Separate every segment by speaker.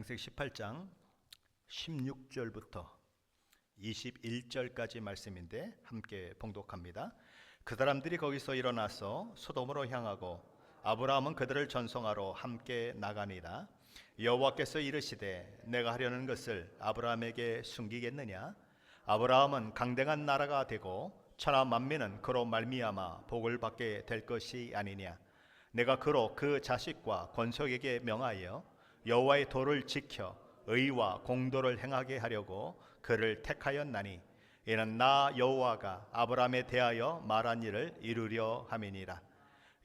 Speaker 1: 창세기 18장 16절부터 21절까지 말씀인데 함께 봉독합니다. 그 사람들이 거기서 일어나서 소돔으로 향하고 아브라함은 그들을 전송하러 함께 나가니라. 여호와께서 이르시되 내가 하려는 것을 아브라함에게 숨기겠느냐? 아브라함은 강대한 나라가 되고 천하 만민은 그로 말미암아 복을 받게 될 것이 아니냐? 내가 그로 그 자식과 권속에게 명하여 여호와의 도를 지켜 의와 공도를 행하게 하려고 그를 택하였나니 이는 나 여호와가 아브라함에 대하여 말한 일을 이루려 함이니라.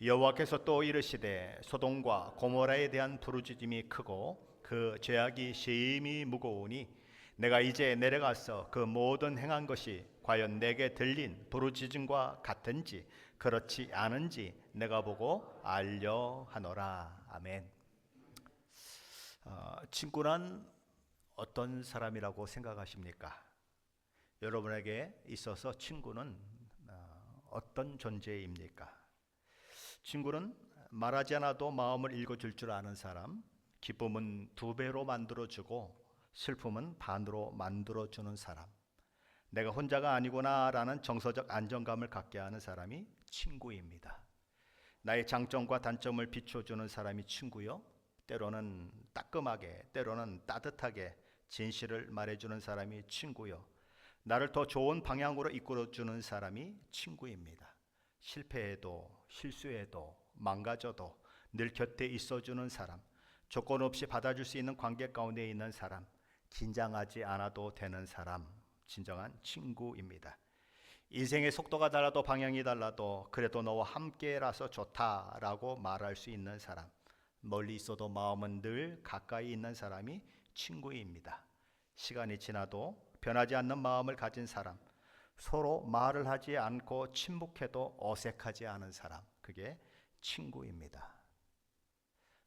Speaker 1: 여호와께서 또 이르시되 소돔과 고모라에 대한 부르짖음이 크고 그 죄악이 심히 무거우니 내가 이제 내려가서 그 모든 행한 것이 과연 내게 들린 부르짖음과 같은지 그렇지 않은지 내가 보고 알려 하노라. 아멘. 친구란 어떤 사람이라고 생각하십니까? 여러분에게 있어서 친구는 어떤 존재입니까? 친구는 말하지 않아도 마음을 읽어줄 줄 아는 사람, 기쁨은 2배로 만들어주고 슬픔은 반으로 만들어주는 사람, 내가 혼자가 아니구나 라는 정서적 안정감을 갖게 하는 사람이 친구입니다. 나의 장점과 단점을 비춰주는 사람이 친구요, 때로는 따끔하게 때로는 따뜻하게 진실을 말해주는 사람이 친구요, 나를 더 좋은 방향으로 이끌어주는 사람이 친구입니다. 실패해도 실수해도 망가져도 늘 곁에 있어주는 사람, 조건 없이 받아줄 수 있는 관계 가운데 있는 사람, 긴장하지 않아도 되는 사람, 진정한 친구입니다. 인생의 속도가 달라도 방향이 달라도 그래도 너와 함께라서 좋다라고 말할 수 있는 사람, 멀리 있어도 마음은 늘 가까이 있는 사람이 친구입니다. 시간이 지나도 변하지 않는 마음을 가진 사람, 서로 말을 하지 않고 침묵해도 어색하지 않은 사람, 그게 친구입니다.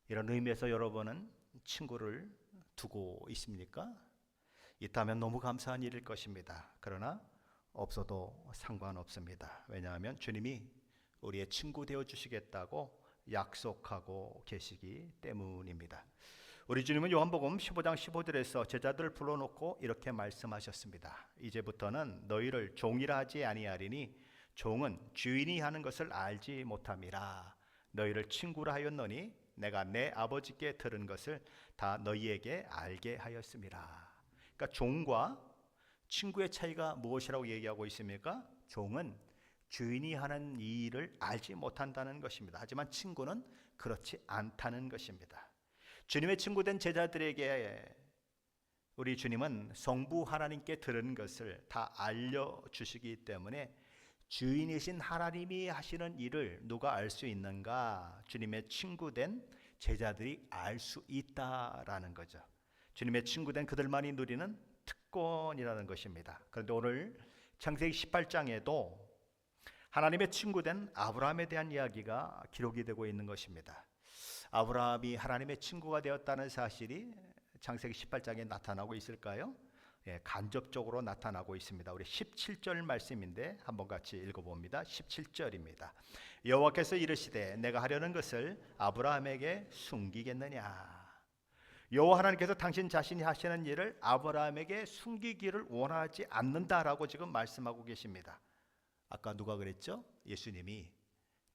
Speaker 1: 이런 의미에서 여러분은 친구를 두고 있습니까? 있다면 너무 감사한 일일 것입니다. 그러나 없어도 상관없습니다. 왜냐하면 주님이 우리의 친구 되어 주시겠다고 약속하고 계시기 때문입니다. 우리 주님은 요한복음 15장 15절에서 제자들을 불러놓고 이렇게 말씀하셨습니다. 이제부터는 너희를 종이라 하지 아니하리니 종은 주인이 하는 것을 알지 못함이라. 너희를 친구라 하였노니 내가 내 아버지께 들은 것을 다 너희에게 알게 하였음이라. 그러니까 종과 친구의 차이가 무엇이라고 얘기하고 있습니까? 종은 주인이 하는 일을 알지 못한다는 것입니다. 하지만 친구는 그렇지 않다는 것입니다. 주님의 친구된 제자들에게 우리 주님은 성부 하나님께 들은 것을 다 알려주시기 때문에 주인이신 하나님이 하시는 일을 누가 알 수 있는가? 주님의 친구된 제자들이 알 수 있다라는 거죠. 주님의 친구된 그들만이 누리는 특권이라는 것입니다. 그런데 오늘 창세기 18장에도 하나님의 친구된 아브라함에 대한 이야기가 기록이 되고 있는 것입니다. 아브라함이 하나님의 친구가 되었다는 사실이 창세기 18장에 나타나고 있을까요? 간접적으로 나타나고 있습니다. 우리 17절 말씀인데 한번 같이 읽어봅니다. 17절입니다. 여호와께서 이르시되 내가 하려는 것을 아브라함에게 숨기겠느냐? 여호와 하나님께서 당신 자신이 하시는 일을 아브라함에게 숨기기를 원하지 않는다라고 지금 말씀하고 계십니다. 아까 누가 그랬죠? 예수님이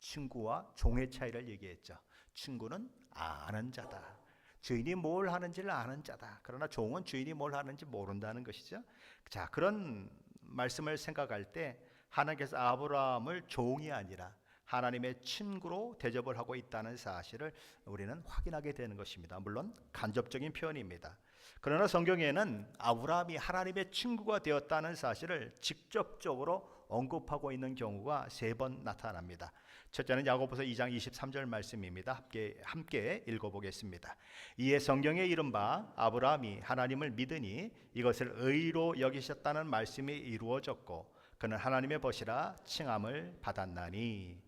Speaker 1: 친구와 종의 차이를 얘기했죠. 친구는 아는 자다. 주인이 뭘 하는지를 아는 자다. 그러나 종은 주인이 뭘 하는지 모른다는 것이죠. 자, 그런 말씀을 생각할 때 하나님께서 아브라함을 종이 아니라 하나님의 친구로 대접을 하고 있다는 사실을 우리는 확인하게 되는 것입니다. 물론 간접적인 표현입니다. 그러나 성경에는 아브라함이 하나님의 친구가 되었다는 사실을 직접적으로 언급하고 있는 경우가 3번 나타납니다. 첫째는 야고보서 2장 23절 말씀입니다. 함께 읽어보겠습니다. 이에 성경에 이른 바 아브라함이 하나님을 믿으니 이것을 의로 여기셨다는 말씀이 이루어졌고 그는 하나님의 벗이라 칭함을 받았나니.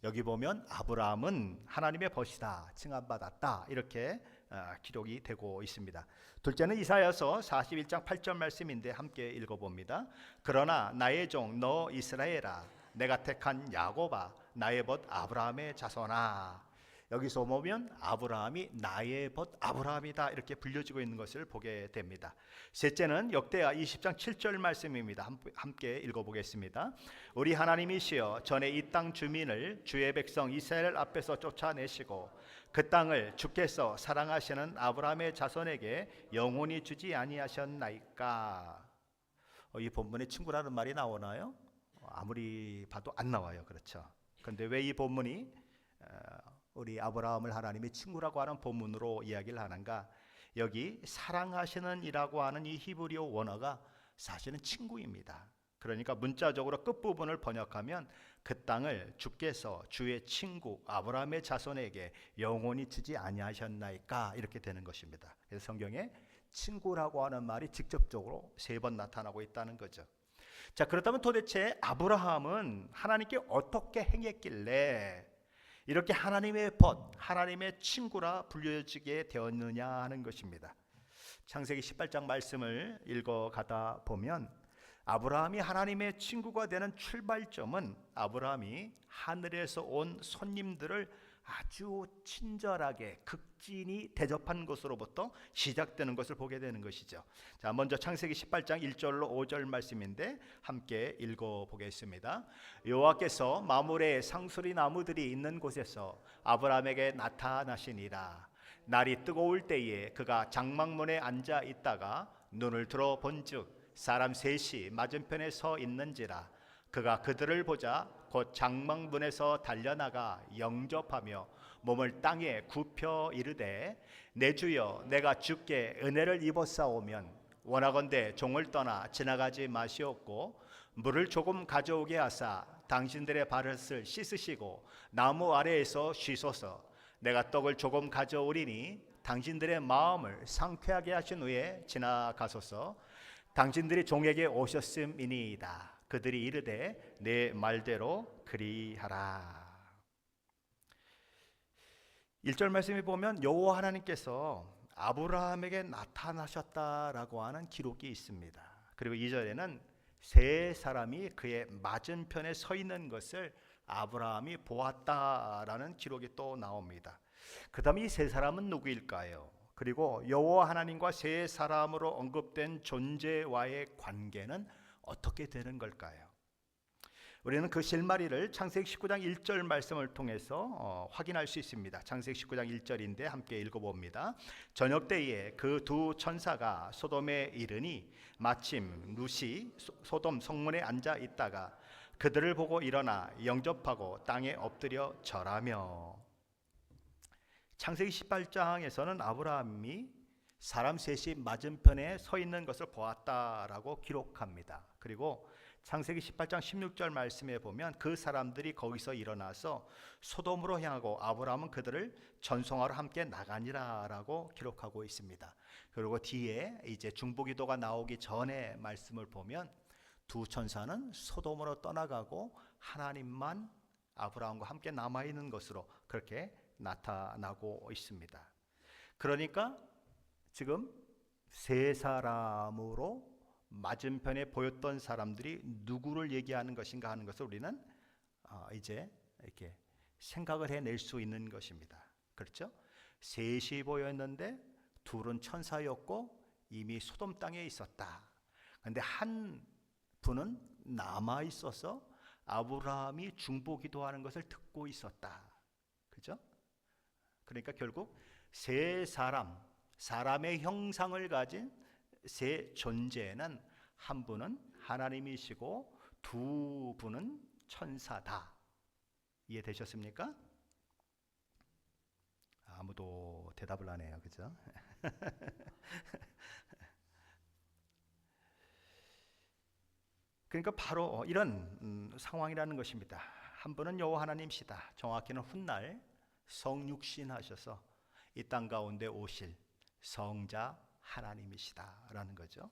Speaker 1: 여기 보면 아브라함은 하나님의 벗이다, 칭함받았다 이렇게 기록이 되고 있습니다. 둘째는 이사야서 41장 8절 말씀인데 함께 읽어봅니다. 그러나 나의 종 너 이스라엘아, 내가 택한 야곱아, 나의 벗 아브라함의 자손아. 여기서 보면 아브라함이 나의 벗 아브라함이다 이렇게 불려지고 있는 것을 보게 됩니다. 셋째는 역대하 20장 7절 말씀입니다. 함께 읽어보겠습니다. 우리 하나님이시여 전에 이 땅 주민을 주의 백성 이스라엘 앞에서 쫓아내시고 그 땅을 주께서 사랑하시는 아브라함의 자손에게 영원히 주지 아니하셨나이까. 이 본문에 친구라는 말이 나오나요? 아무리 봐도 안 나와요. 그렇죠? 그런데 왜 이 본문이 우리 아브라함을 하나님의 친구라고 하는 본문으로 이야기를 하는가? 여기 사랑하시는 이라고 하는 이 히브리어 원어가 사실은 친구입니다. 그러니까 문자적으로 끝부분을 번역하면 그 땅을 주께서 주의 친구 아브라함의 자손에게 영원히 주지 아니하셨나이까 이렇게 되는 것입니다. 그래서 성경에 친구라고 하는 말이 직접적으로 3번 나타나고 있다는 거죠. 자, 그렇다면 도대체 아브라함은 하나님께 어떻게 행했길래 이렇게 하나님의 벗, 하나님의 친구라 불려지게 되었느냐 하는 것입니다. 창세기 18장 말씀을 읽어가다 보면 아브라함이 하나님의 친구가 되는 출발점은 아브라함이 하늘에서 온 손님들을 아주 친절하게 극진히 대접한 것으로부터 시작되는 것을 보게 되는 것이죠. 자, 먼저 창세기 18장 1절로 5절 말씀인데 함께 읽어보겠습니다. 여호와께서 마므레 상수리 나무들이 있는 곳에서 아브라함에게 나타나시니라. 날이 뜨거울 때에 그가 장막문에 앉아 있다가 눈을 들어 본즉 사람 셋이 맞은편에 서 있는지라. 그가 그들을 보자 곧 장막문에서 달려나가 영접하며 몸을 땅에 굽혀 이르되 내 주여 내가 주께 은혜를 입었사오면 원하건대 종을 떠나 지나가지 마시옵고 물을 조금 가져오게 하사 당신들의 발을 씻으시고 나무 아래에서 쉬소서. 내가 떡을 조금 가져오리니 당신들의 마음을 상쾌하게 하신 후에 지나가소서. 당신들이 종에게 오셨음이니이다. 그들이 이르되 내 말대로 그리하라. 1절 말씀에 보면 여호와 하나님께서 아브라함에게 나타나셨다라고 하는 기록이 있습니다. 그리고 2절에는 세 사람이 그의 맞은편에 서 있는 것을 아브라함이 보았다라는 기록이 또 나옵니다. 그 다음에 이 세 사람은 누구일까요? 그리고 여호와 하나님과 세 사람으로 언급된 존재와의 관계는 어떻게 되는 걸까요? 우리는 그 실마리를 창세기 19장 1절 말씀을 통해서 확인할 수 있습니다. 창세기 19장 1절인데 함께 읽어봅니다. 저녁 때에 그 두 천사가 소돔에 이르니 마침 룻이 소돔 성문에 앉아 있다가 그들을 보고 일어나 영접하고 땅에 엎드려 절하며. 창세기 18장에서는 아브라함이 사람 셋이 맞은편에 서 있는 것을 보았다라고 기록합니다. 그리고 창세기 18장 16절 말씀에 보면 그 사람들이 거기서 일어나서 소돔으로 향하고 아브라함은 그들을 전송하러 함께 나가니라라고 기록하고 있습니다. 그리고 뒤에 이제 중보기도가 나오기 전에 말씀을 보면 두 천사는 소돔으로 떠나가고 하나님만 아브라함과 함께 남아 있는 것으로 그렇게 나타나고 있습니다. 그러니까 지금 세 사람으로 맞은편에 보였던 사람들이 누구를 얘기하는 것인가 하는 것을 우리는 이제 이렇게 생각을 해낼 수 있는 것입니다. 그렇죠? 셋이 보였는데 둘은 천사였고 이미 소돔 땅에 있었다. 그런데 한 분은 남아 있어서 아브라함이 중보기도하는 것을 듣고 있었다. 그죠? 그러니까 결국 세 사람의 형상을 가진 세 존재는 한 분은 하나님이시고 두 분은 천사다. 이해되셨습니까? 아무도 대답을 안 해요. 그죠? 그러니까 바로 이런 상황이라는 것입니다. 한 분은 여호와 하나님이시다. 정확히는 훗날 성육신하셔서 이 땅 가운데 오실 성자 하나님이시다라는 거죠.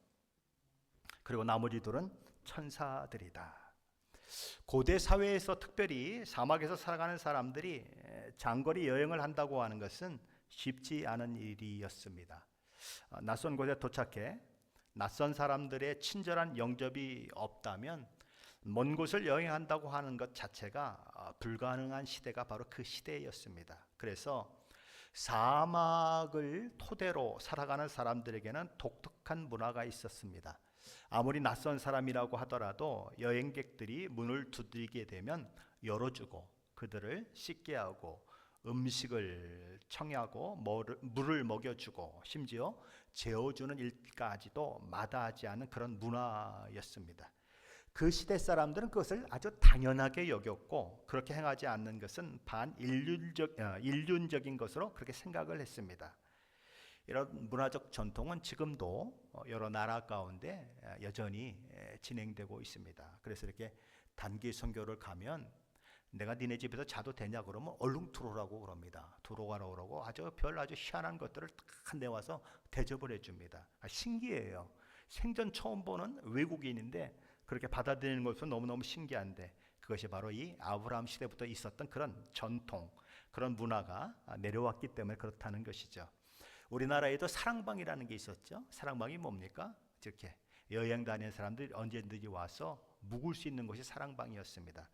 Speaker 1: 그리고 나머지 둘은 천사들이다. 고대 사회에서 특별히 사막에서 살아가는 사람들이 장거리 여행을 한다고 하는 것은 쉽지 않은 일이었습니다. 낯선 곳에 도착해 낯선 사람들의 친절한 영접이 없다면 먼 곳을 여행한다고 하는 것 자체가 불가능한 시대가 바로 그 시대였습니다. 그래서 사막을 토대로 살아가는 사람들에게는 독특한 문화가 있었습니다. 아무리 낯선 사람이라고 하더라도 여행객들이 문을 두드리게 되면 열어주고 그들을 씻게 하고 음식을 청하고 물을 먹여주고 심지어 재워주는 일까지도 마다하지 않은 그런 문화였습니다. 그 시대 사람들은 그것을 아주 당연하게 여겼고 그렇게 행하지 않는 것은 인륜적인 것으로 그렇게 생각을 했습니다. 이런 문화적 전통은 지금도 여러 나라 가운데 여전히 진행되고 있습니다. 그래서 이렇게 단기 선교를 가면 내가 니네 집에서 자도 되냐 그러면 얼른 들어오라고 그럽니다. 들어가라고 그러고 아주 희한한 것들을 다 내와서 대접을 해줍니다. 신기해요. 생전 처음 보는 외국인인데 그렇게 받아들이는 것은 너무너무 신기한데 그것이 바로 이 아브라함 시대부터 있었던 그런 전통, 그런 문화가 내려왔기 때문에 그렇다는 것이죠. 우리나라에도 사랑방이라는 게 있었죠. 사랑방이 뭡니까? 이렇게 여행 다니는 사람들이 언제든지 와서 묵을 수 있는 곳이 사랑방이었습니다.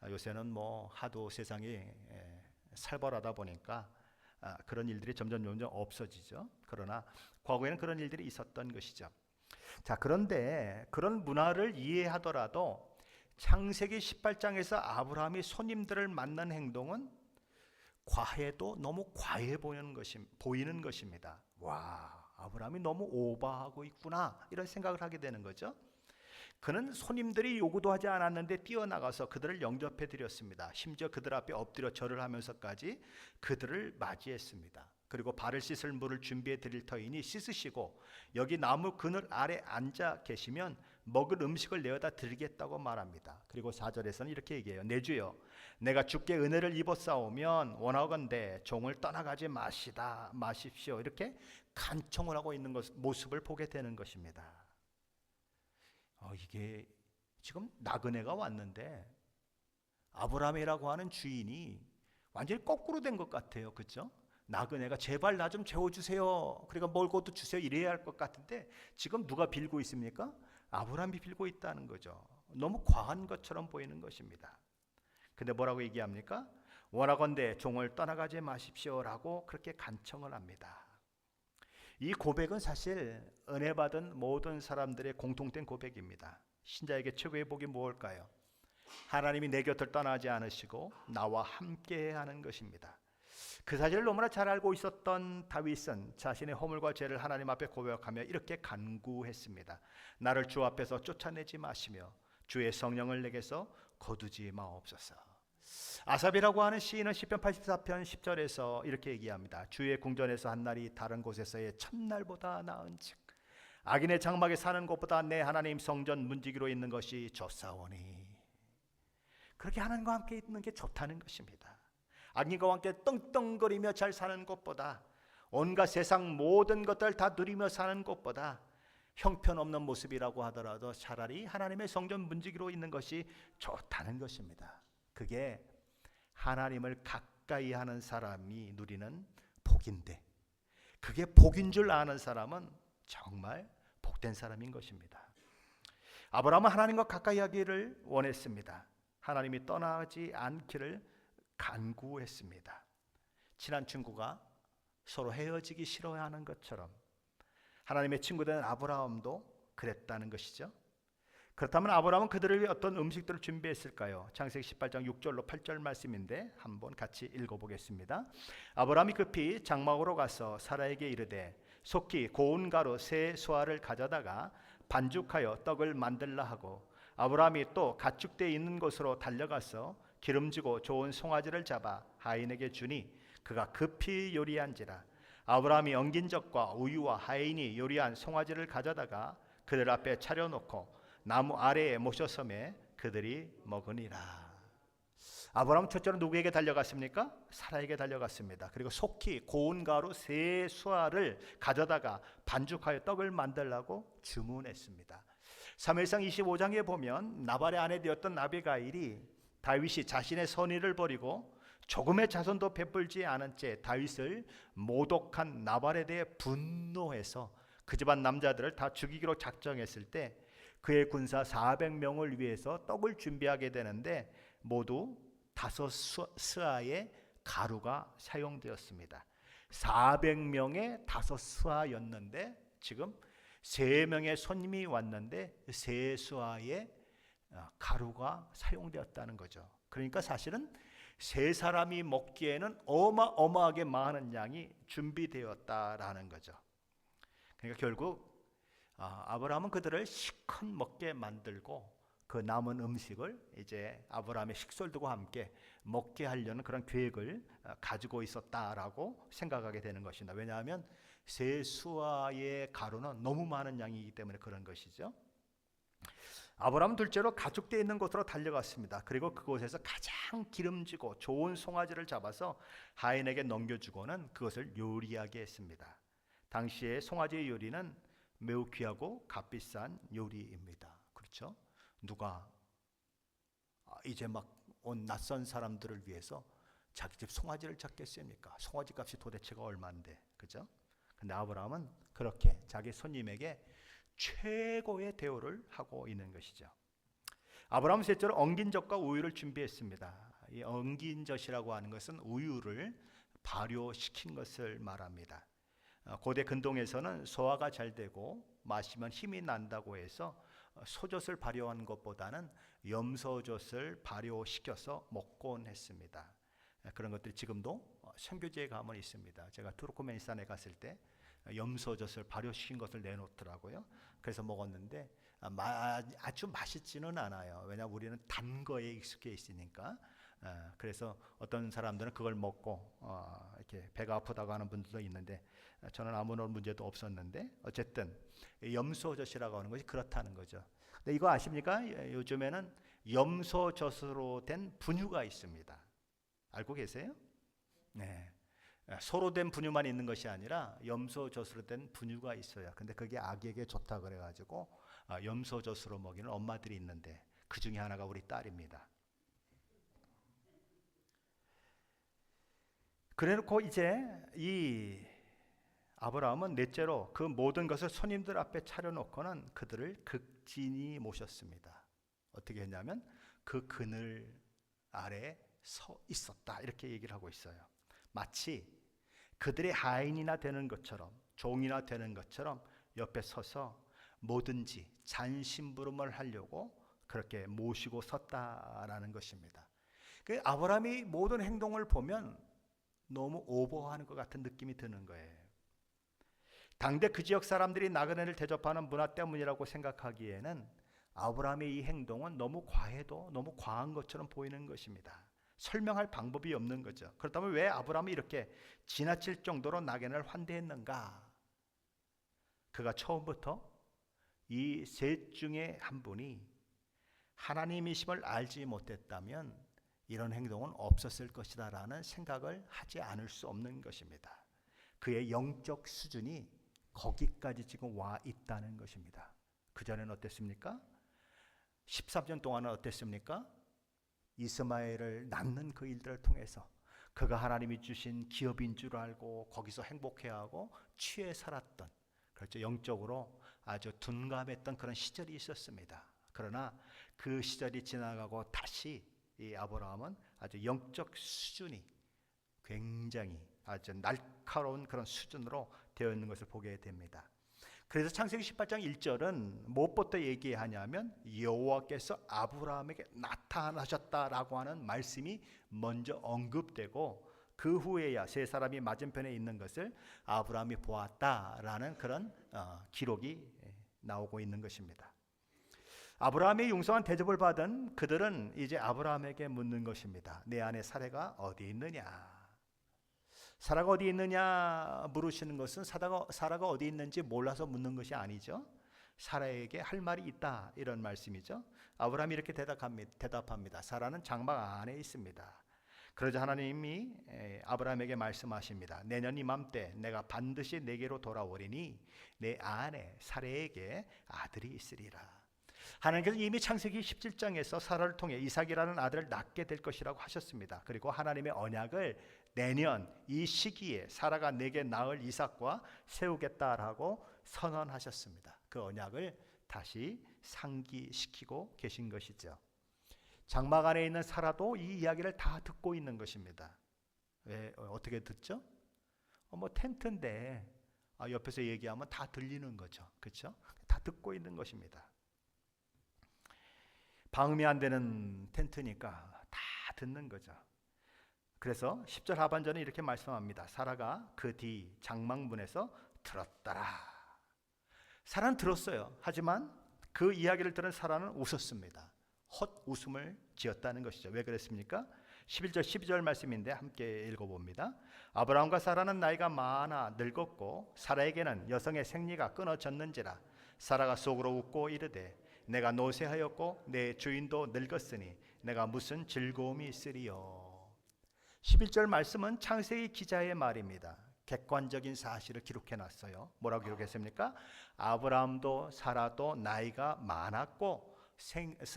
Speaker 1: 요새는 뭐 하도 세상이 살벌하다 보니까 그런 일들이 점점 없어지죠. 그러나 과거에는 그런 일들이 있었던 것이죠. 자, 그런데 그런 문화를 이해하더라도 창세기 18장에서 아브라함이 손님들을 만난 행동은 과해도 너무 과해 보이는 것입니다. 와, 아브라함이 너무 오버하고 있구나 이런 생각을 하게 되는 거죠. 그는 손님들이 요구도 하지 않았는데 뛰어나가서 그들을 영접해 드렸습니다. 심지어 그들 앞에 엎드려 절을 하면서까지 그들을 맞이했습니다. 그리고 발을 씻을 물을 준비해 드릴 터이니 씻으시고 여기 나무 그늘 아래 앉아 계시면 먹을 음식을 내어다 드리겠다고 말합니다. 그리고 4절에서는 이렇게 얘기해요. 내 주여, 내가 주께 은혜를 입었사오면 원하건대 종을 떠나가지 마십시오. 이렇게 간청을 하고 있는 모습을 보게 되는 것입니다. 이게 지금 나그네가 왔는데 아브라함이라고 하는 주인이 완전히 거꾸로 된 것 같아요. 그렇죠? 나그네가 제발 나 좀 재워주세요. 그러니까 먹을 것도 주세요. 이래야 할 것 같은데 지금 누가 빌고 있습니까? 아브라함이 빌고 있다는 거죠. 너무 과한 것처럼 보이는 것입니다. 근데 뭐라고 얘기합니까? 원하건대 종을 떠나가지 마십시오라고 그렇게 간청을 합니다. 이 고백은 사실 은혜 받은 모든 사람들의 공통된 고백입니다. 신자에게 최고의 복이 무엇일까요? 하나님이 내 곁을 떠나지 않으시고 나와 함께 하는 것입니다. 그 사실을 너무나 잘 알고 있었던 다윗은 자신의 허물과 죄를 하나님 앞에 고백하며 이렇게 간구했습니다. 나를 주 앞에서 쫓아내지 마시며 주의 성령을 내게서 거두지 마옵소서. 아삽이라고 하는 시인은 시편 84편 10절에서 이렇게 얘기합니다. 주의 궁전에서 한 날이 다른 곳에서의 첫날보다 나은즉 악인의 장막에 사는 것보다 내 하나님 성전 문지기로 있는 것이 좋사오니. 그렇게 하나님과 함께 있는 게 좋다는 것입니다. 악인과 함께 떵떵거리며 잘 사는 것보다, 온갖 세상 모든 것들 다 누리며 사는 것보다 형편없는 모습이라고 하더라도 차라리 하나님의 성전 문지기로 있는 것이 좋다는 것입니다. 그게 하나님을 가까이 하는 사람이 누리는 복인데, 그게 복인 줄 아는 사람은 정말 복된 사람인 것입니다. 아브라함은 하나님과 가까이 하기를 원했습니다. 하나님이 떠나지 않기를 간구했습니다. 친한 친구가 서로 헤어지기 싫어하는 것처럼 하나님의 친구된 아브라함도 그랬다는 것이죠. 그렇다면 아브라함은 그들을 위해 어떤 음식들을 준비했을까요? 창세기 18장 6절로 8절 말씀인데 한번 같이 읽어보겠습니다. 아브라함이 급히 장막으로 가서 사라에게 이르되 속히 고운 가루 세 수알을 가져다가 반죽하여 떡을 만들라 하고, 아브라함이 또 가축대 있는 곳으로 달려가서 기름지고 좋은 송아지를 잡아 하인에게 주니 그가 급히 요리한지라. 아브라함이 엉긴 젖과 우유와 하인이 요리한 송아지를 가져다가 그들 앞에 차려놓고 나무 아래에 모셔섬에 그들이 먹으니라. 아브라함 첫째로 누구에게 달려갔습니까? 사라에게 달려갔습니다. 그리고 속히 고운 가루 세 수알을 가져다가 반죽하여 떡을 만들라고 주문했습니다. 사무엘상 25장에 보면 나발의 아내 되었던 아비가일이 다윗이 자신의 선의를 버리고 조금의 자손도 베풀지 않은 채 다윗을 모독한 나발에 대해 분노해서 그 집안 남자들을 다 죽이기로 작정했을 때 그의 군사 400명을 위해서 떡을 준비하게 되는데 모두 5스아의 가루가 사용되었습니다. 400명의 5스아였는데 지금 3명의 손님이 왔는데 3스아의 가루가 사용되었다는 거죠. 그러니까 사실은 3사람이 먹기에는 어마어마하게 많은 양이 준비되었다라는 거죠. 그러니까 결국 아브라함은 그들을 실컷 먹게 만들고 그 남은 음식을 이제 아브라함의 식솔들과 함께 먹게 하려는 그런 계획을 가지고 있었다라고 생각하게 되는 것입니다. 왜냐하면 3수아의 가루는 너무 많은 양이기 때문에 그런 것이죠. 아브라함은 둘째로 가축대 있는 곳으로 달려갔습니다. 그리고 그곳에서 가장 기름지고 좋은 송아지를 잡아서 하인에게 넘겨주고는 그것을 요리하게 했습니다. 당시에 송아지의 요리는 매우 귀하고 값비싼 요리입니다. 그렇죠? 누가 이제 막 온 낯선 사람들을 위해서 자기 집 송아지를 잡겠습니까? 송아지 값이 도대체가 얼마인데, 그죠? 근데 아브라함은 그렇게 자기 손님에게 최고의 대우를 하고 있는 것이죠. 아브라함은 셋째로 엉긴 젖과 우유를 준비했습니다. 이 엉긴 젖이라고 하는 것은 우유를 발효시킨 것을 말합니다. 고대 근동에서는 소화가 잘 되고 마시면 힘이 난다고 해서 소젖을 발효한 것보다는 염소젖을 발효시켜서 먹곤 했습니다. 그런 것들이 지금도 선교지에 가면 있습니다. 제가 투르크메니스탄에 갔을 때 염소젖을 발효시킨 것을 내놓더라고요. 그래서 먹었는데 아주 맛있지는 않아요. 왜냐하면 우리는 단 거에 익숙해 있으니까. 그래서 어떤 사람들은 그걸 먹고 이렇게 배가 아프다고 하는 분들도 있는데 저는 아무런 문제도 없었는데 어쨌든 염소젖이라고 하는 것이 그렇다는 거죠. 근데 이거 아십니까? 요즘에는 염소젖으로 된 분유가 있습니다. 알고 계세요? 네. 소로 된 분유만 있는 것이 아니라 염소젖으로 된 분유가 있어요. 근데 그게 아기에게 좋다 그래가지고 염소젖으로 먹이는 엄마들이 있는데 그 중에 하나가 우리 딸입니다. 그래놓고 이제 이 아브라함은 넷째로 그 모든 것을 손님들 앞에 차려놓고는 그들을 극진히 모셨습니다. 어떻게 했냐면 그 그늘 아래 서 있었다 이렇게 얘기를 하고 있어요. 마치 그들의 하인이나 되는 것처럼 종이나 되는 것처럼 옆에 서서 뭐든지 잔심부름을 하려고 그렇게 모시고 섰다라는 것입니다. 그 아브라함이 모든 행동을 보면 너무 오버하는 것 같은 느낌이 드는 거예요. 당대 그 지역 사람들이 나그네를 대접하는 문화 때문이라고 생각하기에는 아브라함의 이 행동은 너무 과해도 너무 과한 것처럼 보이는 것입니다. 설명할 방법이 없는 거죠. 그렇다면 왜 아브라함이 이렇게 지나칠 정도로 나그네를 환대했는가? 그가 처음부터 이 셋 중에 한 분이 하나님이심을 알지 못했다면 이런 행동은 없었을 것이다 라는 생각을 하지 않을 수 없는 것입니다. 그의 영적 수준이 거기까지 지금 와 있다는 것입니다. 그전에는 어땠습니까? 13년 동안은 어땠습니까? 이스마엘을 낳는 그 일들을 통해서 그가 하나님이 주신 기업인 줄 알고 거기서 행복해하고 취해 살았던, 그렇죠, 영적으로 아주 둔감했던 그런 시절이 있었습니다. 그러나 그 시절이 지나가고 다시 이 아브라함은 아주 영적 수준이 굉장히 아주 날카로운 그런 수준으로 되어 있는 것을 보게 됩니다. 그래서 창세기 18장 1절은 무엇부터 얘기하냐면 여호와께서 아브라함에게 나타나셨다라고 하는 말씀이 먼저 언급되고 그 후에야 세 사람이 맞은편에 있는 것을 아브라함이 보았다라는 그런 기록이 나오고 있는 것입니다. 아브라함의 융성한 대접을 받은 그들은 이제 아브라함에게 묻는 것입니다. 내 아내 사라가 어디 있느냐? 사라가 어디 있느냐 물으시는 것은 사라가 어디 있는지 몰라서 묻는 것이 아니죠. 사라에게 할 말이 있다 이런 말씀이죠. 아브라함이 이렇게 대답합니다. 사라는 장막 안에 있습니다. 그러자 하나님이 아브라함에게 말씀하십니다. 내년 이맘때 내가 반드시 내게로 돌아오리니 내 아내 사라에게 아들이 있으리라. 하나님께서 이미 창세기 17장에서 사라를 통해 이삭이라는 아들을 낳게 될 것이라고 하셨습니다. 그리고 하나님의 언약을 내년 이 시기에 사라가 내게 낳을 이삭과 세우겠다라고 선언하셨습니다. 그 언약을 다시 상기시키고 계신 것이죠. 장막 안에 있는 사라도 이 이야기를 다 듣고 있는 것입니다. 왜 어떻게 듣죠? 뭐 텐트인데 옆에서 얘기하면 다 들리는 거죠. 그렇죠? 다 듣고 있는 것입니다. 방음이 안 되는 텐트니까 다 듣는 거죠. 그래서 10절 하반절은 이렇게 말씀합니다. 사라가 그 뒤 장막문에서 들었더라. 사라는 들었어요. 하지만 그 이야기를 들은 사라는 웃었습니다. 헛웃음을 지었다는 것이죠. 왜 그랬습니까? 11절 12절 말씀인데 함께 읽어봅니다. 아브라함과 사라는 나이가 많아 늙었고 사라에게는 여성의 생리가 끊어졌는지라. 사라가 속으로 웃고 이르되 내가 노쇠하였고 내 주인도 늙었으니 내가 무슨 즐거움이 있으리요. 11절 말씀은 창세기 기자의 말입니다. 객관적인 사실을 기록해 놨어요. 뭐라고 기록했습니까? 아브라함도 사라도 나이가 많았고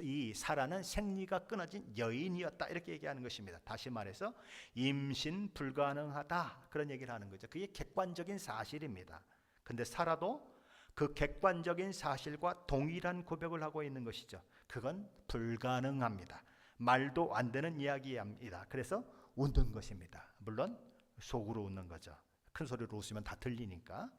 Speaker 1: 이 사라는 생리가 끊어진 여인이었다, 이렇게 얘기하는 것입니다. 다시 말해서 임신 불가능하다, 그런 얘기를 하는 거죠. 그게 객관적인 사실입니다. 근데 사라도 그 객관적인 사실과 동일한 고백을 하고 있는 것이죠. 그건 불가능합니다. 말도 안 되는 이야기입니다. 그래서 웃는 것입니다. 물론 속으로 웃는 거죠. 큰 소리로 웃으면 다 들리니까.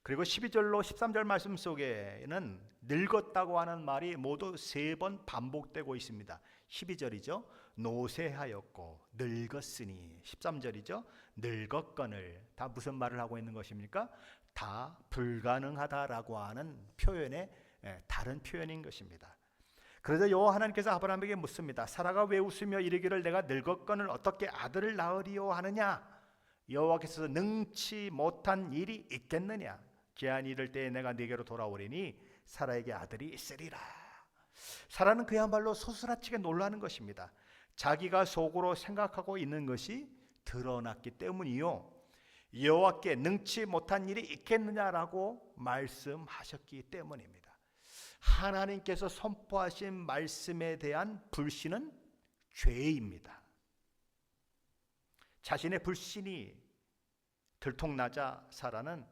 Speaker 1: 그리고 12절로 13절 말씀 속에는 늙었다고 하는 말이 모두 3번 반복되고 있습니다. 12절이죠. 노쇠하였고 늙었으니. 13절이죠. 늙었거늘. 다 무슨 말을 하고 있는 것입니까? 다 불가능하다라고 하는 표현의 다른 표현인 것입니다. 그래서 여호와 하나님께서 아브라함에게 묻습니다. 사라가 왜 웃으며 이르기를 내가 늙었거늘 어떻게 아들을 낳으리요 하느냐? 여호와께서 능치 못한 일이 있겠느냐? 기한이 이를 때에 내가 네게로 돌아오리니 사라에게 아들이 있으리라. 사라는 그야말로 소스라치게 놀라는 것입니다. 자기가 속으로 생각하고 있는 것이 드러났기 때문이요, 여호와께 능치 못한 일이 있겠느냐라고 말씀하셨기 때문입니다. 하나님께서 선포하신 말씀에 대한 불신은 죄입니다. 자신의 불신이 들통나자 사라는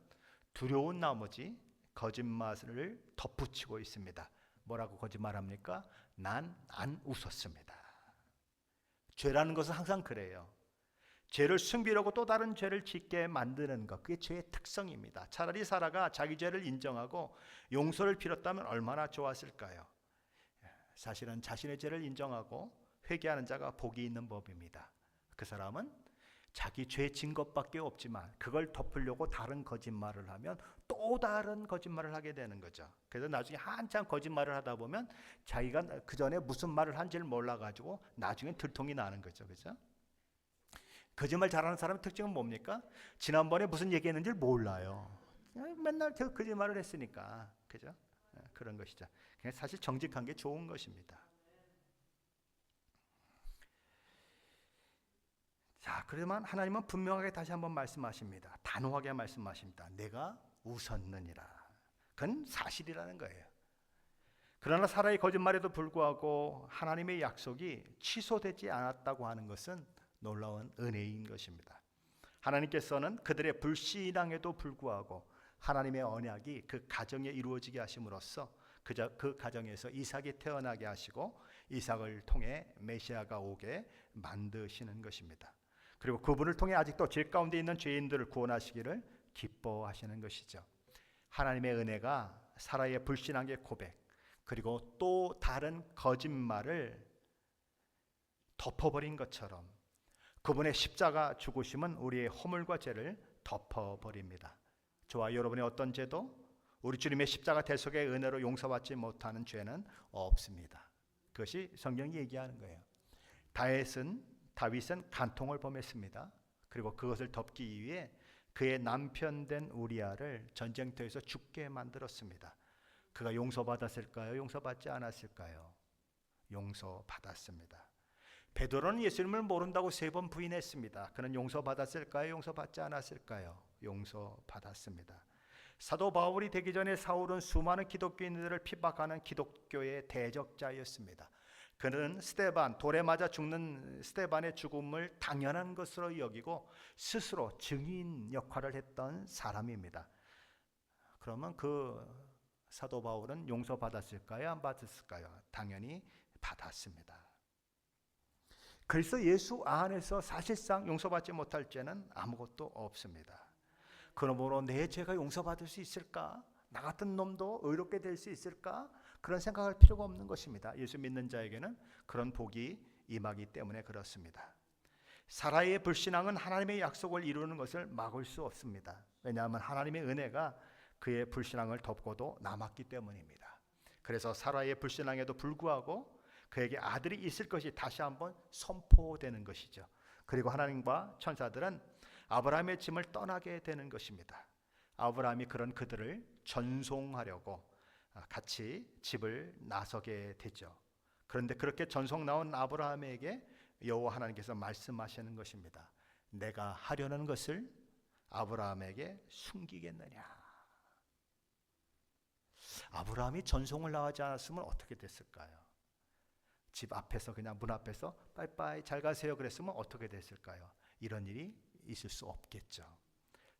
Speaker 1: 두려운 나머지 거짓말을 덧붙이고 있습니다. 뭐라고 거짓말합니까? 난 안 웃었습니다. 죄라는 것은 항상 그래요. 죄를 숨기려고 또 다른 죄를 짓게 만드는 것, 그게 죄의 특성입니다. 차라리 사라가 자기 죄를 인정하고 용서를 빌었다면 얼마나 좋았을까요? 사실은 자신의 죄를 인정하고 회개하는 자가 복이 있는 법입니다. 그 사람은 자기 죄 진 것밖에 없지만 그걸 덮으려고 다른 거짓말을 하면 또 다른 거짓말을 하게 되는 거죠. 그래서 나중에 한참 거짓말을 하다 보면 자기가 그 전에 무슨 말을 한지를 몰라가지고 나중에 들통이 나는 거죠. 그렇죠? 거짓말 잘하는 사람의 특징은 뭡니까? 지난번에 무슨 얘기했는지 몰라요. 맨날 저 거짓말을 했으니까. 그죠? 그런 것이죠. 사실 정직한 게 좋은 것입니다. 자, 그러면 하나님은 분명하게 다시 한번 말씀하십니다. 단호하게 말씀하십니다. 내가 웃었느니라. 그건 사실이라는 거예요. 그러나 사라의 거짓말에도 불구하고 하나님의 약속이 취소되지 않았다고 하는 것은 놀라운 은혜인 것입니다. 하나님께서는 그들의 불신앙에도 불구하고 하나님의 언약이 그 가정에 이루어지게 하심으로써 그 가정에서 이삭이 태어나게 하시고 이삭을 통해 메시아가 오게 만드시는 것입니다. 그리고 그분을 통해 아직도 죄 가운데 있는 죄인들을 구원하시기를 기뻐하시는 것이죠. 하나님의 은혜가 사라의 불신앙의 고백, 그리고 또 다른 거짓말을 덮어버린 것처럼 그분의 십자가 죽으심은 우리의 허물과 죄를 덮어버립니다. 저와 여러분의 어떤 죄도 우리 주님의 십자가 대속의 은혜로 용서받지 못하는 죄는 없습니다. 그것이 성경이 얘기하는 거예요. 다윗은 간통을 범했습니다. 그리고 그것을 덮기 위해 그의 남편 된 우리아를 전쟁터에서 죽게 만들었습니다. 그가 용서받았을까요? 용서받지 않았을까요? 용서받았습니다. 베드로는 예수님을 모른다고 3번 부인했습니다. 그는 용서받았을까요? 용서받지 않았을까요? 용서받았습니다. 사도 바울이 되기 전에 사울은 수많은 기독교인들을 핍박하는 기독교의 대적자였습니다. 그는 돌에 맞아 죽는 스데반의 죽음을 당연한 것으로 여기고 스스로 증인 역할을 했던 사람입니다. 그러면 그 사도 바울은 용서받았을까요? 안 받았을까요? 당연히 받았습니다. 그래서 예수 안에서 사실상 용서받지 못할 죄는 아무것도 없습니다. 그러므로 내 죄가 용서받을 수 있을까? 나 같은 놈도 의롭게 될 수 있을까? 그런 생각할 필요가 없는 것입니다. 예수 믿는 자에게는 그런 복이 임하기 때문에 그렇습니다. 사라의 불신앙은 하나님의 약속을 이루는 것을 막을 수 없습니다. 왜냐하면 하나님의 은혜가 그의 불신앙을 덮고도 남았기 때문입니다. 그래서 사라의 불신앙에도 불구하고 그에게 아들이 있을 것이 다시 한번 선포되는 것이죠. 그리고 하나님과 천사들은 아브라함의 짐을 떠나게 되는 것입니다. 아브라함이 그런 그들을 전송하려고 같이 집을 나서게 되죠. 그런데 그렇게 전송 나온 아브라함에게 여호와 하나님께서 말씀하시는 것입니다. 내가 하려는 것을 아브라함에게 숨기겠느냐. 아브라함이 전송을 나가지 않았으면 어떻게 됐을까요? 집 앞에서 그냥 문 앞에서 빠이빠이 잘 가세요 그랬으면 어떻게 됐을까요? 이런 일이 있을 수 없겠죠.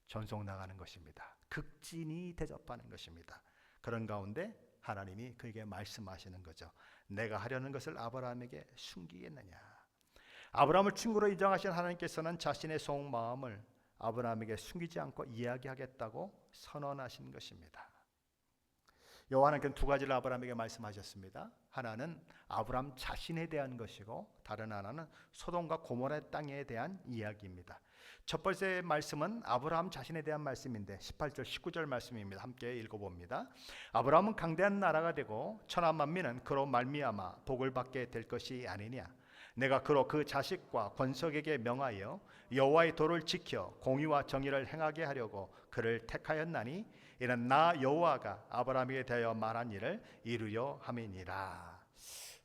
Speaker 1: 전송 나가는 것입니다. 극진히 대접하는 것입니다. 그런 가운데 하나님이 그에게 말씀하시는 거죠. 내가 하려는 것을 아브라함에게 숨기겠느냐. 아브라함을 친구로 인정하신 하나님께서는 자신의 속마음을 아브라함에게 숨기지 않고 이야기하겠다고 선언하신 것입니다. 여호와 하나님께서는 두 가지를 아브라함에게 말씀하셨습니다. 하나는 아브라함 자신에 대한 것이고 다른 하나는 소돔과 고모라 땅에 대한 이야기입니다. 첫 번째 말씀은 아브라함 자신에 대한 말씀인데 18절 19절 말씀입니다. 함께 읽어봅니다. 아브라함은 강대한 나라가 되고 천하 만민은 그로 말미암아 복을 받게 될 것이 아니냐. 내가 그로 그 자식과 권속에게 명하여 여호와의 도를 지켜 공의와 정의를 행하게 하려고 그를 택하였나니 이는 나 여호와가 아브라함에게 대하여 말한 일을 이루려 함이니라.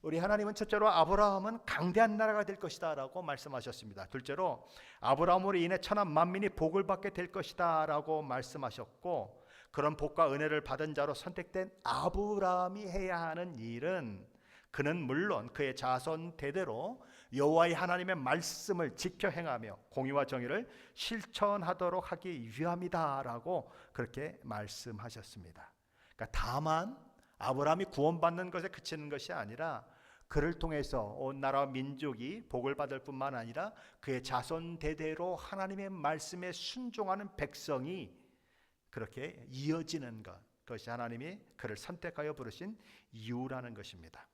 Speaker 1: 우리 하나님은 첫째로 아브라함은 강대한 나라가 될 것이다 라고 말씀하셨습니다. 둘째로 아브라함으로 인해 천하 만민이 복을 받게 될 것이다 라고 말씀하셨고, 그런 복과 은혜를 받은 자로 선택된 아브라함이 해야 하는 일은 그는 물론 그의 자손 대대로 여호와의 하나님의 말씀을 지켜 행하며 공의와 정의를 실천하도록 하기 위함이다 라고 그렇게 말씀하셨습니다. 그러니까 다만 아브라함이 구원받는 것에 그치는 것이 아니라 그를 통해서 온 나라와 민족이 복을 받을 뿐만 아니라 그의 자손 대대로 하나님의 말씀에 순종하는 백성이 그렇게 이어지는 것, 그것이 하나님이 그를 선택하여 부르신 이유라는 것입니다.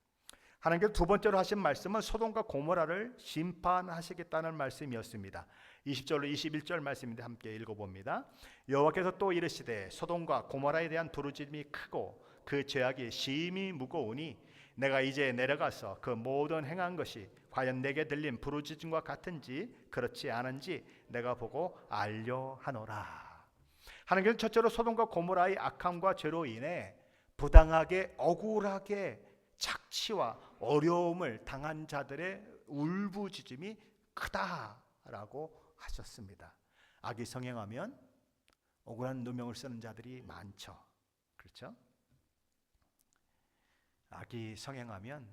Speaker 1: 하나님께서 두 번째로 하신 말씀은 소돔과 고모라를 심판하시겠다는 말씀이었습니다. 20절로 21절 말씀인데 함께 읽어봅니다. 여호와께서 또 이르시되 소돔과 고모라에 대한 부르짖음이 크고 그 죄악이 심히 무거우니 내가 이제 내려가서 그 모든 행한 것이 과연 내게 들린 부르짖음과 같은지 그렇지 않은지 내가 보고 알려 하노라. 하나님께서 첫째로 소돔과 고모라의 악함과 죄로 인해 부당하게 억울하게 착취와 어려움을 당한 자들의 울부짖음이 크다라고 하셨습니다. 악이 성행하면 억울한 누명을 쓰는 자들이 많죠. 그렇죠? 악이 성행하면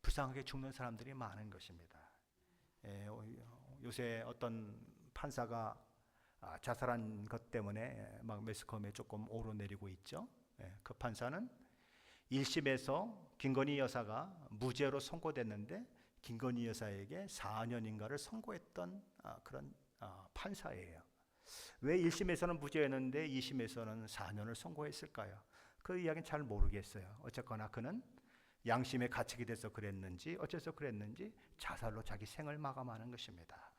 Speaker 1: 불쌍하게 죽는 사람들이 많은 것입니다. 요새 어떤 판사가 자살한 것 때문에 막 매스컴에 조금 오르내리고 있죠. 그 판사는 1심에서 김건희 여사가 무죄로 선고됐는데 김건희 여사에게 4년인가를 선고했던 그런 판사예요. 왜 1심에서는 무죄였는데 2심에서는 4년을 선고했을까요? 그 이야기는 잘 모르겠어요. 어쨌거나 그는 양심에 갇히게 돼서 그랬는지 어째서 그랬는지 자살로 자기 생을 마감하는 것입니다.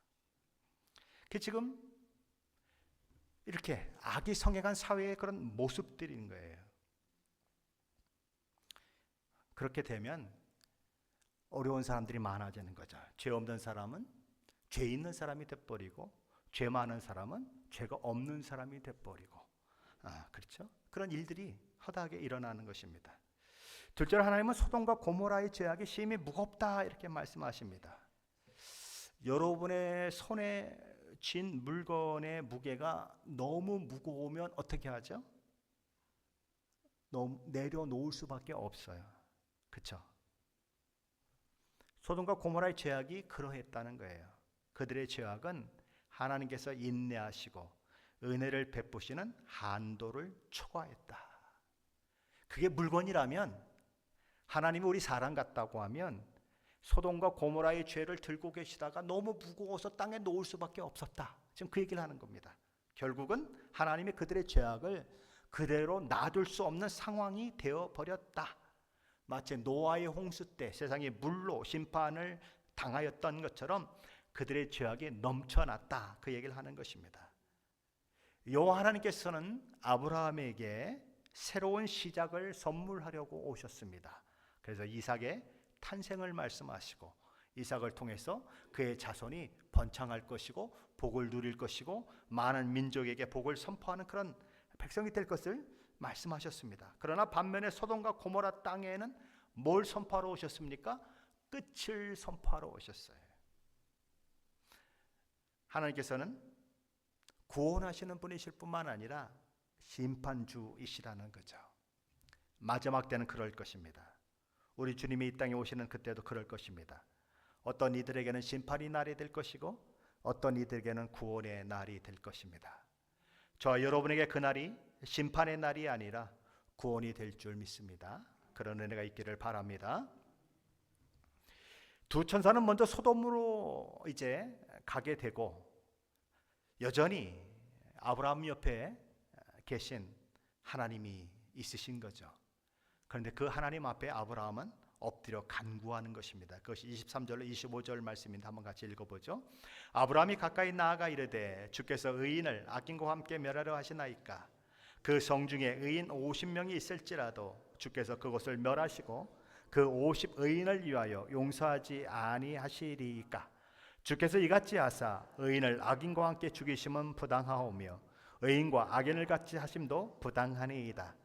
Speaker 1: 그 지금 이렇게 악이 성행한 사회의 그런 모습들인 거예요. 그렇게 되면 어려운 사람들이 많아지는 거죠. 죄 없는 사람은 죄 있는 사람이 돼버리고 죄 많은 사람은 죄가 없는 사람이 돼버리고 그렇죠? 그런 일들이 허다하게 일어나는 것입니다. 둘째로 하나님은 소돔과 고모라의 죄악이 심히 무겁다 이렇게 말씀하십니다. 여러분의 손에 쥔 물건의 무게가 너무 무거우면 어떻게 하죠? 너무 내려놓을 수밖에 없어요. 그렇죠? 소돔과 고모라의 죄악이 그러했다는 거예요. 그들의 죄악은 하나님께서 인내하시고 은혜를 베푸시는 한도를 초과했다. 그게 물건이라면 하나님이 우리 사람 같다고 하면 소돔과 고모라의 죄를 들고 계시다가 너무 무거워서 땅에 놓을 수밖에 없었다. 지금 그 얘기를 하는 겁니다. 결국은 하나님이 그들의 죄악을 그대로 놔둘 수 없는 상황이 되어버렸다. 마치 노아의 홍수 때 세상이 물로 심판을 당하였던 것처럼 그들의 죄악이 넘쳐났다. 그 얘기를 하는 것입니다. 여호와 하나님께서는 아브라함에게 새로운 시작을 선물하려고 오셨습니다. 그래서 이삭의 탄생을 말씀하시고 이삭을 통해서 그의 자손이 번창할 것이고 복을 누릴 것이고 많은 민족에게 복을 선포하는 그런 백성이 될 것을 말씀하셨습니다. 그러나 반면에 소돔과 고모라 땅에는 뭘 선포하러 오셨습니까? 끝을 선포하러 오셨어요. 하나님께서는 구원하시는 분이실 뿐만 아니라 심판주이시라는 거죠. 마지막 때는 그럴 것입니다. 우리 주님이 이 땅에 오시는 그때도 그럴 것입니다. 어떤 이들에게는 심판의 날이 될 것이고 어떤 이들에게는 구원의 날이 될 것입니다. 저와 여러분에게 그날이 심판의 날이 아니라 구원이 될 줄 믿습니다. 그런 은혜가 있기를 바랍니다. 두 천사는 먼저 소돔으로 이제 가게 되고 여전히 아브라함 옆에 계신 하나님이 있으신 거죠. 그런데 그 하나님 앞에 아브라함은 엎드려 간구하는 것입니다. 그것이 23절로 25절 말씀인데 한번 같이 읽어보죠. 아브라함이 가까이 나아가 이르되 주께서 의인을 악인과 함께 멸하려 하시나이까. 그 성 중에 의인 50명이 있을지라도 주께서 그것을 멸하시고 그 50의인을 위하여 용서하지 아니하시리이까. 주께서 이같이 하사 의인을 악인과 함께 죽이심은 부당하오며 의인과 악인을 같이 하심도 부당하니이다.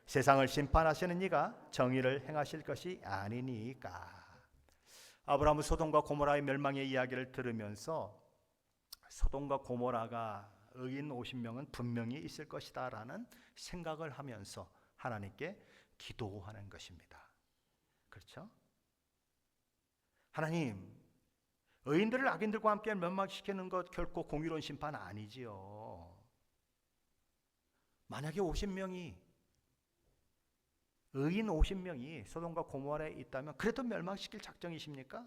Speaker 1: 세상을 심판하시는 이가 정의를 행하실 것이 아니니까. 아브라함은 소돔과 고모라의 멸망의 이야기를 들으면서 소돔과 고모라가 의인 50명은 분명히 있을 것이다 라는 생각을 하면서 하나님께 기도하는 것입니다. 그렇죠? 하나님, 의인들을 악인들과 함께 멸망시키는 것 결코 공의로운 심판 아니지요. 만약에 50명이 의인 50명이 소돔과 고모라에 있다면 그래도 멸망시킬 작정이십니까?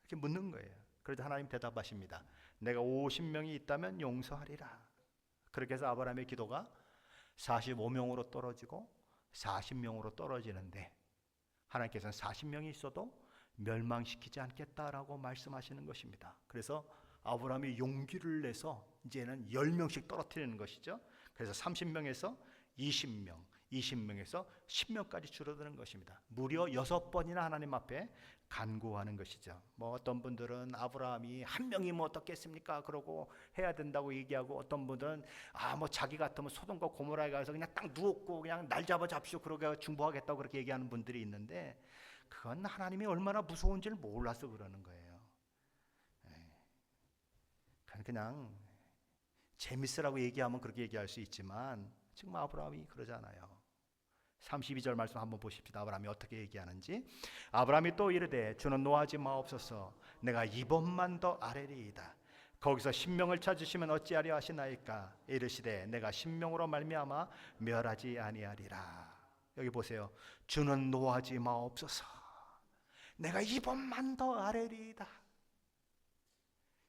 Speaker 1: 이렇게 묻는 거예요. 그래도 하나님 대답하십니다. 내가 50명이 있다면 용서하리라. 그렇게 해서 아브라함의 기도가 45명으로 떨어지고 40명으로 떨어지는데 하나님께서는 40명이 있어도 멸망시키지 않겠다라고 말씀하시는 것입니다. 그래서 아브라함이 용기를 내서 이제는 10명씩 떨어뜨리는 것이죠. 그래서 30명에서 20명, 20명에서 10명까지 줄어드는 것입니다. 무려 6번이나 하나님 앞에 간구하는 것이죠. 뭐 어떤 분들은 아브라함이 한 명이면 어떻겠습니까? 그러고 해야 된다고 얘기하고 어떤 분들은 뭐 자기 같으면 소돔과 고모라에 가서 그냥 딱 누웠고 그냥 날 잡아 잡시오 그러게 중보하겠다고 그렇게 얘기하는 분들이 있는데 그건 하나님이 얼마나 무서운지를 몰라서 그러는 거예요. 그냥 재밌으라고 얘기하면 그렇게 얘기할 수 있지만 지금 아브라함이 그러잖아요. 32절 말씀 한번 보십시다. 아브라함이 어떻게 얘기하는지. 아브라함이 또 이르되 주는 노하지 마옵소서. 내가 이번만 더 아뢰리이다. 거기서 10명을 찾으시면 어찌하려 하시나이까. 이르시되 내가 10명으로 말미암아 멸하지 아니하리라. 여기 보세요. 주는 노하지 마옵소서. 내가 이번만 더 아뢰리이다.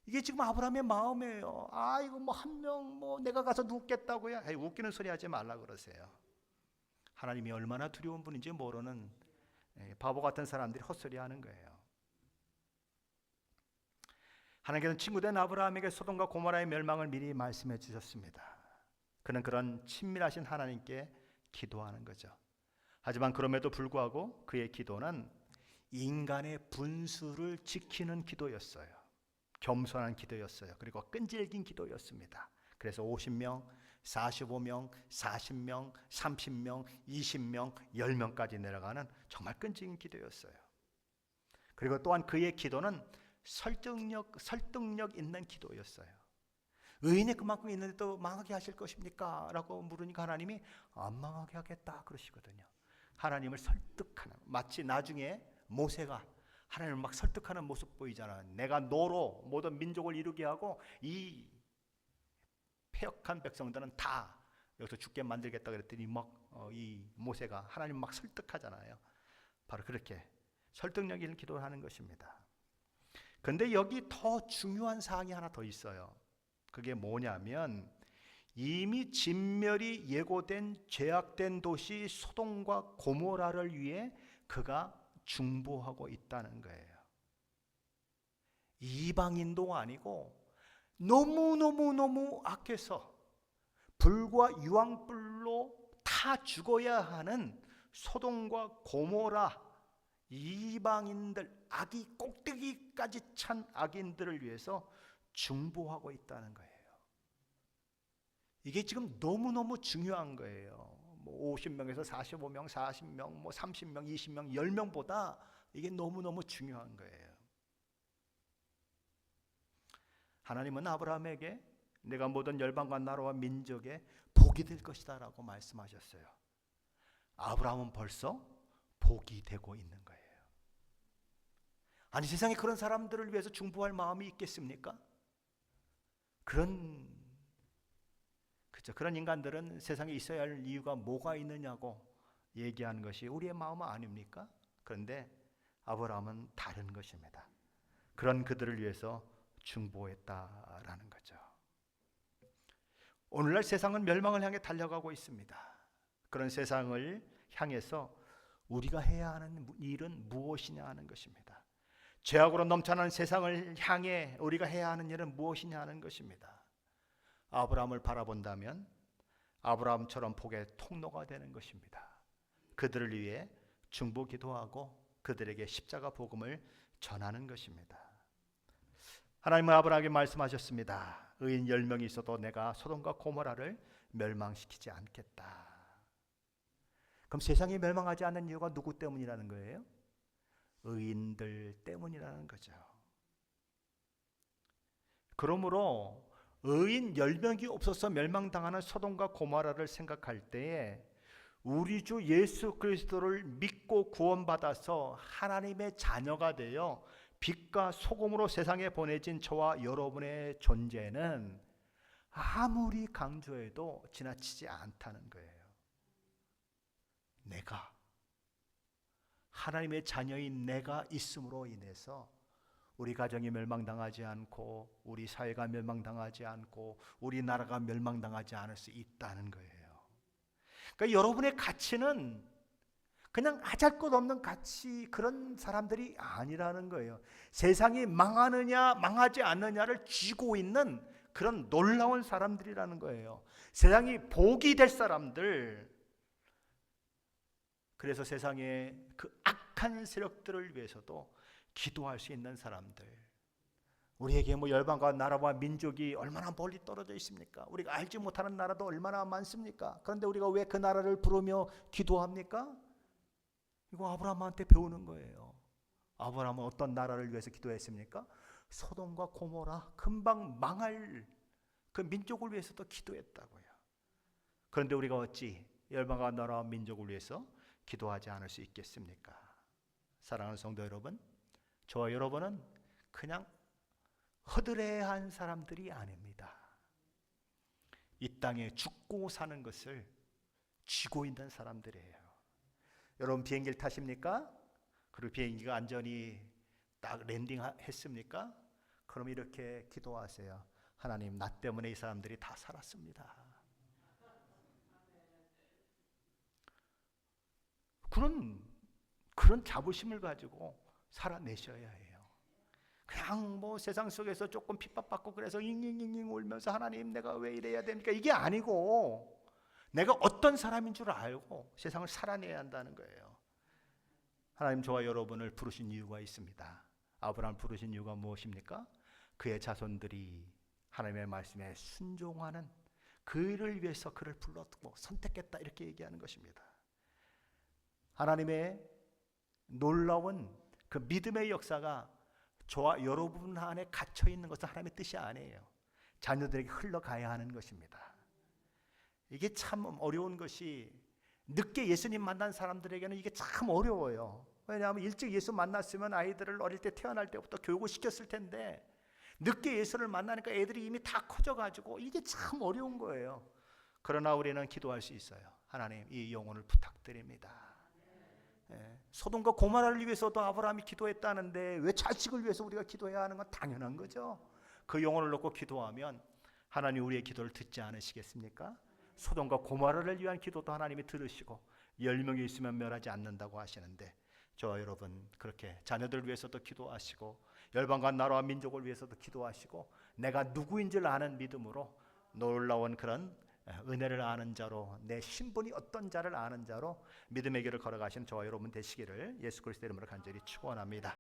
Speaker 1: 이게 지금 아브라함의 마음이에요. 이거 뭐 한 명 내가 가서 눕겠다고요? 웃기는 소리 하지 말라 그러세요. 하나님이 얼마나 두려운 분인지 모르는 바보 같은 사람들이 헛소리하는 거예요. 하나님께서는 친구된 아브라함에게 소돔과 고모라의 멸망을 미리 말씀해 주셨습니다. 그는 그런 친밀하신 하나님께 기도하는 거죠. 하지만 그럼에도 불구하고 그의 기도는 인간의 분수를 지키는 기도였어요. 겸손한 기도였어요. 그리고 끈질긴 기도였습니다. 그래서 50명, 45명, 40명, 30명, 20명, 10명까지 내려가는 정말 끈질긴 기도였어요. 그리고 또한 그의 기도는 설득력 있는 기도였어요. 의인이 그만큼 있는데도 망하게 하실 것입니까? 라고 물으니까 하나님이 안 망하게 하겠다 그러시거든요. 하나님을 설득하는, 마치 나중에 모세가 하나님을 막 설득하는 모습 보이잖아요. 내가 너로 모든 민족을 이루게 하고 이 패역한 백성들은 다 여기서 죽게 만들겠다 그랬더니 막 이 모세가 하나님 막 설득하잖아요. 바로 그렇게 설득력 있는 기도를 하는 것입니다. 그런데 여기 더 중요한 사항이 하나 더 있어요. 그게 뭐냐면 이미 진멸이 예고된 죄악된 도시 소돔과 고모라를 위해 그가 중보하고 있다는 거예요. 이방인도 아니고 너무너무 악해서 불과 유황불로 타 죽어야 하는 소돔과 고모라, 이방인들, 악이 꼭대기까지 찬 악인들을 위해서 중보하고 있다는 거예요. 이게 지금 너무너무 중요한 거예요. 뭐 50명에서 45명, 40명, 뭐 30명, 20명, 10명보다 이게 너무너무 중요한 거예요. 하나님은 아브라함에게 내가 모든 열방과 나라와 민족에 복이 될 것이다 라고 말씀하셨어요. 아브라함은 벌써 복이 되고 있는 거예요. 아니, 세상에 그런 사람들을 위해서 중보할 마음이 있겠습니까? 그런 인간들은 세상에 있어야 할 이유가 뭐가 있느냐고 얘기하는 것이 우리의 마음은 아닙니까? 그런데 아브라함은 다른 것입니다. 그런 그들을 위해서 중보했다라는 거죠. 오늘날 세상은 멸망을 향해 달려가고 있습니다. 그런 세상을 향해서 우리가 해야 하는 일은 무엇이냐 하는 것입니다. 죄악으로 넘쳐나는 세상을 향해 우리가 해야 하는 일은 무엇이냐 하는 것입니다. 아브라함을 바라본다면 아브라함처럼 복의 통로가 되는 것입니다. 그들을 위해 중보 기도하고 그들에게 십자가 복음을 전하는 것입니다. 하나님은 아브라함에게 말씀하셨습니다. 의인 10명이 있어도 내가 소돔과 고모라를 멸망시키지 않겠다. 그럼 세상이 멸망하지 않는 이유가 누구 때문이라는 거예요? 의인들 때문이라는 거죠. 그러므로 의인 10명이 없어서 멸망당하는 소돔과 고모라를 생각할 때에 우리 주 예수 그리스도를 믿고 구원받아서 하나님의 자녀가 되어 빛과 소금으로 세상에 보내진 저와 여러분의 존재는 아무리 강조해도 지나치지 않다는 거예요. 내가, 하나님의 자녀인 내가 있음으로 인해서 우리 가정이 멸망당하지 않고 우리 사회가 멸망당하지 않고 우리 나라가 멸망당하지 않을 수 있다는 거예요. 그러니까 여러분의 가치는 그냥 아잘것없는 가치, 그런 사람들이 아니라는 거예요. 세상이 망하느냐 망하지 않느냐를 쥐고 있는 그런 놀라운 사람들이라는 거예요. 세상이 복이 될 사람들, 그래서 세상의 그 악한 세력들을 위해서도 기도할 수 있는 사람들. 우리에게 뭐 열방과 나라와 민족이 얼마나 멀리 떨어져 있습니까? 우리가 알지 못하는 나라도 얼마나 많습니까? 그런데 우리가 왜 그 나라를 부르며 기도합니까? 이거 아브라함한테 배우는 거예요. 아브라함은 어떤 나라를 위해서 기도했습니까? 소돔과 고모라, 금방 망할 그 민족을 위해서도 기도했다고요. 그런데 우리가 어찌 열방과 나라와 민족을 위해서 기도하지 않을 수 있겠습니까? 사랑하는 성도 여러분, 저와 여러분은 그냥 허드레한 사람들이 아닙니다. 이 땅에 죽고 사는 것을 쥐고 있는 사람들이에요. 여러분 비행기를 타십니까? 그리고 비행기가 안전히 딱 랜딩했습니까? 그럼 이렇게 기도하세요. 하나님, 나 때문에 이 사람들이 다 살았습니다. 그런 자부심을 가지고 살아내셔야 해요. 그냥 뭐 세상 속에서 조금 핍박받고 그래서 잉잉잉잉 울면서 하나님 내가 왜 이래야 됩니까? 이게 아니고 내가 어떤 사람인 줄 알고 세상을 살아내야 한다는 거예요. 하나님 저와 여러분을 부르신 이유가 있습니다. 아브라함을 부르신 이유가 무엇입니까? 그의 자손들이 하나님의 말씀에 순종하는 그를 위해서 그를 불렀고 선택했다, 이렇게 얘기하는 것입니다. 하나님의 놀라운 그 믿음의 역사가 저와 여러분 안에 갇혀 있는 것은 하나님의 뜻이 아니에요. 자녀들에게 흘러가야 하는 것입니다. 이게 참 어려운 것이, 늦게 예수님 만난 사람들에게는 이게 참 어려워요. 왜냐하면 일찍 예수 만났으면 아이들을 어릴 때 태어날 때부터 교육을 시켰을 텐데 늦게 예수를 만나니까 애들이 이미 다 커져가지고 이게 참 어려운 거예요. 그러나 우리는 기도할 수 있어요. 하나님, 이 영혼을 부탁드립니다. 소돔과 고모라를 위해서도 아브라함이 기도했다는데 왜 자식을 위해서 우리가 기도해야 하는 건 당연한 거죠. 그 영혼을 놓고 기도하면 하나님 우리의 기도를 듣지 않으시겠습니까? 소돔과 고모라를 위한 기도도 하나님이 들으시고 10명이 있으면 멸하지 않는다고 하시는데, 저와 여러분 그렇게 자녀들을 위해서도 기도하시고 열방과 나라와 민족을 위해서도 기도하시고 내가 누구인지를 아는 믿음으로 놀라운 그런 은혜를 아는 자로, 내 신분이 어떤 자를 아는 자로 믿음의 길을 걸어가신 저와 여러분 되시기를 예수 그리스도의 이름으로 간절히 축원합니다.